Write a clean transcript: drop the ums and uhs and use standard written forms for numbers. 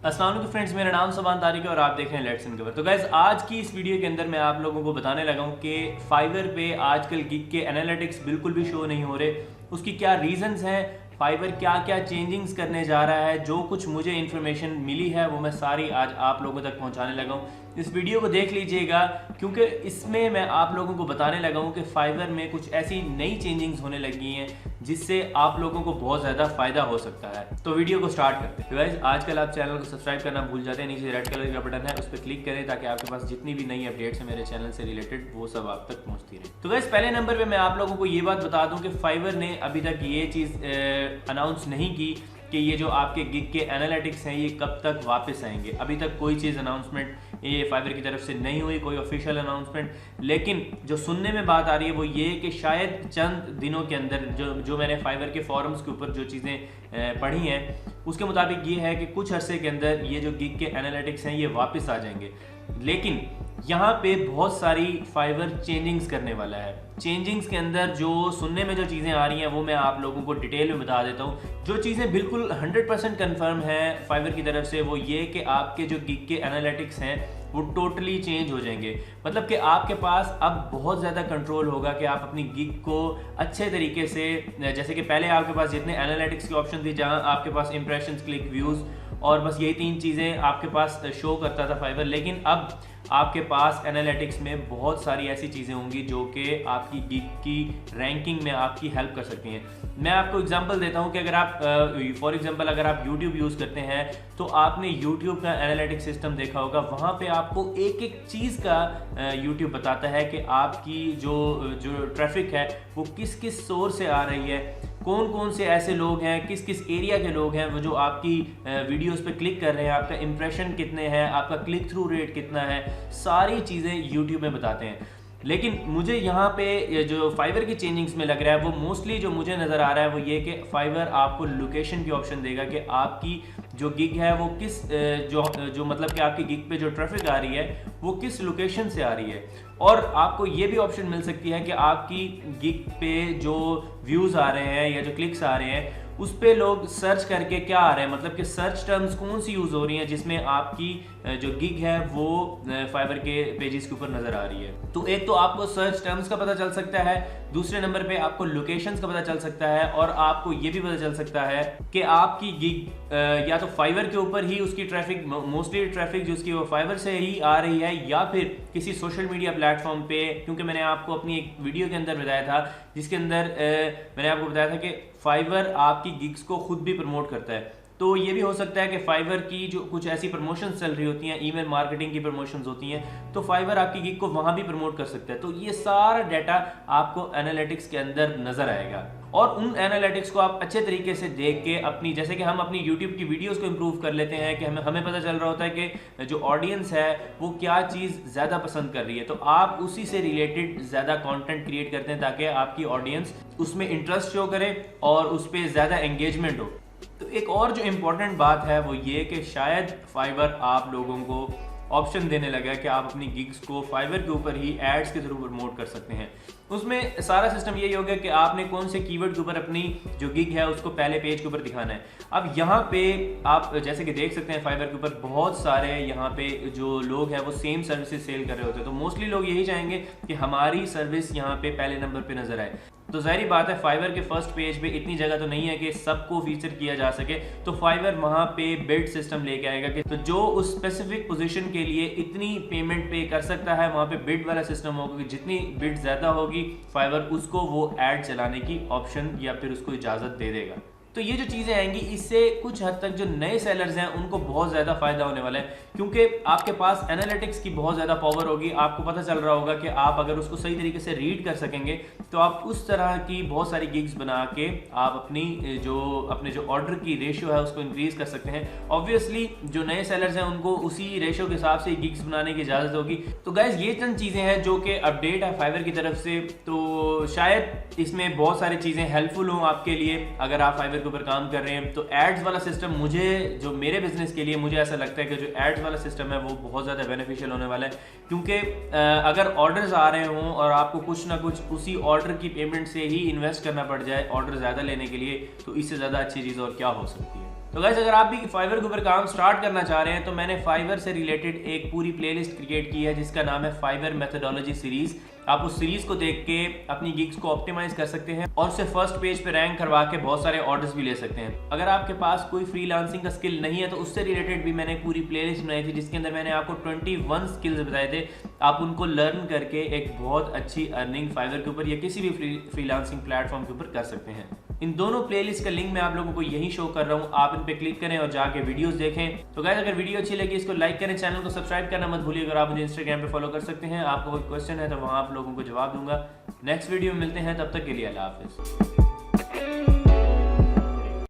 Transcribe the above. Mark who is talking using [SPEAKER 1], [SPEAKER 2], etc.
[SPEAKER 1] अस्सलाम वालेकुम फ्रेंड्स, मेरा नाम सुभान तारिक है और आप देख रहे हैं लेट्स अनकवर। तो गाइस, आज की इस वीडियो के अंदर मैं आप लोगों को बताने लगा हूं कि फाइवर पे आजकल गिग के एनालिटिक्स बिल्कुल भी शो नहीं हो रहे। उसकी क्या रीजंस हैं, फाइवर क्या क्या चेंजिंग्स करने जा रहा है, जो कुछ मुझे इन्फॉर्मेशन मिली है वो मैं सारी आज आप लोगों तक पहुंचाने लगा हूं। इस वीडियो को देख लीजिएगा क्योंकि इसमें मैं आप लोगों को बताने लगा हूं कि फाइवर में कुछ ऐसी नई चेंजिंग्स होने लगी हैं जिससे आप लोगों को बहुत ज़्यादा फायदा हो सकता है। तो वीडियो को स्टार्ट करते हैं। तो गाइस, आजकल आप चैनल को सब्सक्राइब करना भूल जाते हैं, नीचे रेड कलर का बटन है उस पर क्लिक करें ताकि आपके पास जितनी भी नई अपडेट्स है मेरे चैनल से रिलेटेड वो सब आप तक पहुंचती रहे। तो गाइस, पहले नंबर पे मैं आप लोगों को ये बात बता दूं कि फाइवर ने अभी तक ये चीज़ अनाउंस नहीं की कि ये जो आपके गिग के एनालिटिक्स हैं ये कब तक वापस आएंगे। अभी तक कोई चीज़ अनाउंसमेंट ये फाइवर की तरफ से नहीं हुई, कोई ऑफिशियल अनाउंसमेंट। लेकिन जो सुनने में बात आ रही है वो ये कि शायद चंद दिनों के अंदर जो मैंने फाइवर के फॉरम्स के ऊपर जो चीज़ें पढ़ी हैं उसके मुताबिक ये है कि कुछ अरसे के अंदर ये जो गिग के एनालिटिक्स हैं ये वापस आ जाएंगे। लेकिन यहाँ पे बहुत सारी फाइवर चेंजिंग्स करने वाला है। चेंजिंग्स के अंदर जो सुनने में जो चीज़ें आ रही हैं वो मैं आप लोगों को डिटेल में बता देता हूँ। जो चीज़ें बिल्कुल 100% कन्फर्म है फाइवर की तरफ से वो ये कि आपके जो गिग के एनालिटिक्स हैं वो टोटली चेंज हो जाएंगे। मतलब कि आपके पास अब बहुत ज़्यादा कंट्रोल होगा कि आप अपनी गिग को अच्छे तरीके से, जैसे कि पहले आपके पास जितने एनालिटिक्स की ऑप्शन थी जहाँ आपके पास इंप्रेशंस, क्लिक, व्यूज़ और बस यही 3 चीज़ें आपके पास शो करता था फाइवर, लेकिन अब आपके पास एनालिटिक्स में बहुत सारी ऐसी चीज़ें होंगी जो कि आपकी गिग की रैंकिंग में आपकी हेल्प कर सकती हैं। मैं आपको एग्जांपल देता हूं कि अगर आप फॉर एग्जांपल अगर आप YouTube यूज़ करते हैं तो आपने YouTube का एनालिटिक्स सिस्टम देखा होगा। वहाँ पे आपको एक एक चीज़ का YouTube बताता है कि आपकी जो ट्रैफिक है वो किस किस सोर्स से आ रही है, कौन कौन से ऐसे लोग हैं, किस किस एरिया के लोग हैं वो जो आपकी वीडियोस पे क्लिक कर रहे हैं, आपका इंप्रेशन कितने हैं, आपका क्लिक थ्रू रेट कितना है, सारी चीज़ें यूट्यूब में बताते हैं। लेकिन मुझे यहाँ पे जो फाइवर की चेंजिंग्स में लग रहा है वो मोस्टली जो मुझे नज़र आ रहा है वो ये कि फाइवर आपको लोकेशन की ऑप्शन देगा कि आपकी जो गिग है वो किस जो मतलब कि आपकी गिग पे जो ट्रैफिक आ रही है वो किस लोकेशन से आ रही है। और आपको ये भी ऑप्शन मिल सकती है कि आपकी गिग पे जो व्यूज़ आ रहे हैं या जो क्लिक्स आ रहे हैं उस पे लोग सर्च करके क्या आ रहे हैं, मतलब कि सर्च टर्म्स कौन सी यूज़ हो रही हैं जिसमें आपकी जो गिग है वो फाइवर के पेजेस के ऊपर नज़र आ रही है। तो एक तो आपको सर्च टर्म्स का पता चल सकता है, दूसरे नंबर पे आपको लोकेशंस का पता चल सकता है और आपको ये भी पता चल सकता है कि आपकी गिग या तो फाइवर के ऊपर ही उसकी ट्रैफिक, मोस्टली ट्रैफिक जो उसकी वो फाइवर से ही आ रही है या फिर किसी सोशल मीडिया प्लेटफॉर्म पे। क्योंकि मैंने आपको अपनी एक वीडियो के अंदर बताया था जिसके अंदर मैंने आपको बताया था कि फाइवर आपकी गिग्स को खुद भी प्रमोट करता है। तो ये भी हो सकता है कि फाइवर की जो कुछ ऐसी प्रमोशंस चल रही होती हैं, ईमेल मार्केटिंग की प्रमोशंस होती हैं, तो फाइवर आपकी गिग को वहाँ भी प्रमोट कर सकता है। तो ये सारा डाटा आपको एनालिटिक्स के अंदर नजर आएगा और उन एनालिटिक्स को आप अच्छे तरीके से देख के अपनी, जैसे कि हम अपनी यूट्यूब की वीडियोस को इम्प्रूव कर लेते हैं कि हमें पता चल रहा होता है कि जो ऑडियंस है वो क्या चीज़ ज़्यादा पसंद कर रही है, तो आप उसी से रिलेटेड ज़्यादा कंटेंट क्रिएट करते हैं ताकि आपकी ऑडियंस उसमें इंटरेस्ट शो करे और उस पर ज़्यादा एंगेजमेंट हो। तो एक और जो इम्पोर्टेंट बात है वो ये कि शायद फाइवर आप लोगों को ऑप्शन देने लगा कि आप अपनी गिग्स को फाइवर के ऊपर ही एड्स के थ्रू प्रमोट कर सकते हैं। उसमें सारा सिस्टम यही होगा कि आपने कौन से कीवर्ड के ऊपर अपनी जो गिग है उसको पहले पेज के ऊपर दिखाना है। अब यहाँ पे आप जैसे कि देख सकते हैं फाइवर के ऊपर बहुत सारे यहाँ पे जो लोग हैं वो सेम सर्विसेज सेल कर रहे होते हैं, तो मोस्टली लोग यही चाहेंगे कि हमारी सर्विस यहाँ पे पहले नंबर पे नजर आए। तो जाहिर बात है फाइवर के फर्स्ट पेज पे इतनी जगह तो नहीं है कि सबको फीचर किया जा सके, तो फाइवर वहाँ पे बिड सिस्टम लेके आएगा कि तो जो उस स्पेसिफिक पोजीशन के लिए इतनी पेमेंट पे कर सकता है वहाँ पे बिड वाला सिस्टम होगा कि जितनी बिड ज़्यादा होगी फाइवर उसको वो ऐड चलाने की ऑप्शन या फिर उसको इजाज़त दे देगा। तो ये जो चीज़ें आएंगी इससे कुछ हद तक जो नए सेलर्स हैं उनको बहुत ज़्यादा फायदा होने वाला है, क्योंकि आपके पास एनालिटिक्स की बहुत ज़्यादा पावर होगी। आपको पता चल रहा होगा कि आप अगर उसको सही तरीके से रीड कर सकेंगे तो आप उस तरह की बहुत सारी गिग्स बना के आप अपने जो ऑर्डर की रेशियो है उसको इंक्रीज कर सकते हैं। ऑब्वियसली जो नए सेलर्स हैं उनको उसी रेशियो के हिसाब से गिग्स बनाने की इजाज़त होगी। तो गाइज ये चंद चीज़ें हैं जो कि अपडेट है फाइवर की तरफ से, तो शायद इसमें बहुत सारी चीज़ें हेल्पफुल हों आपके लिए अगर आप फाइवर के ऊपर काम कर रहे हैं। तो एड्स वाला सिस्टम जो मेरे बिजनेस के लिए मुझे ऐसा लगता है कि जो एड्स वाला सिस्टम है वो बहुत ज़्यादा बेनिफिशियल होने वाला है, क्योंकि अगर ऑर्डर्स आ रहे हों और आपको कुछ ना कुछ उसी ऑर्डर की पेमेंट से ही इन्वेस्ट करना पड़ जाए ऑर्डर ज़्यादा लेने के लिए, तो इससे ज़्यादा अच्छी चीज़ और क्या हो सकती है। तो गाइस अगर आप भी फाइवर के ऊपर काम स्टार्ट करना चाह रहे हैं तो मैंने फाइवर से रिलेटेड एक पूरी प्लेलिस्ट क्रिएट की है जिसका नाम है फाइवर मेथोडोलॉजी सीरीज। आप उस सीरीज को देख के अपनी गिग्स को ऑप्टिमाइज कर सकते हैं और उससे फर्स्ट पेज पे रैंक करवा के बहुत सारे ऑर्डर्स भी ले सकते हैं। अगर आपके पास कोई फ्रीलांसिंग का स्किल नहीं है तो उससे रिलेटेड भी मैंने पूरी प्लेलिस्ट बनाई थी जिसके अंदर मैंने आपको 21 स्किल्स बताए थे। आप उनको लर्न करके एक बहुत अच्छी अर्निंग फाइवर के ऊपर या किसी भी फ्रीलांसिंग प्लेटफॉर्म के ऊपर कर सकते हैं। इन दोनों प्लेलिस्ट का लिंक मैं आप लोगों को यही शो कर रहा हूँ, आप इन पे क्लिक करें और जाके वीडियोस देखें। तो गाइस अगर वीडियो अच्छी लगी इसको लाइक करें, चैनल को सब्सक्राइब करना मत भूलिए। अगर आप मुझे इंस्टाग्राम पे फॉलो कर सकते हैं, आपको कोई क्वेश्चन है तो वहाँ आप लोगों को जवाब दूंगा। नेक्स्ट वीडियो में मिलते हैं, तब तक के लिए अल्लाह हाफिज़।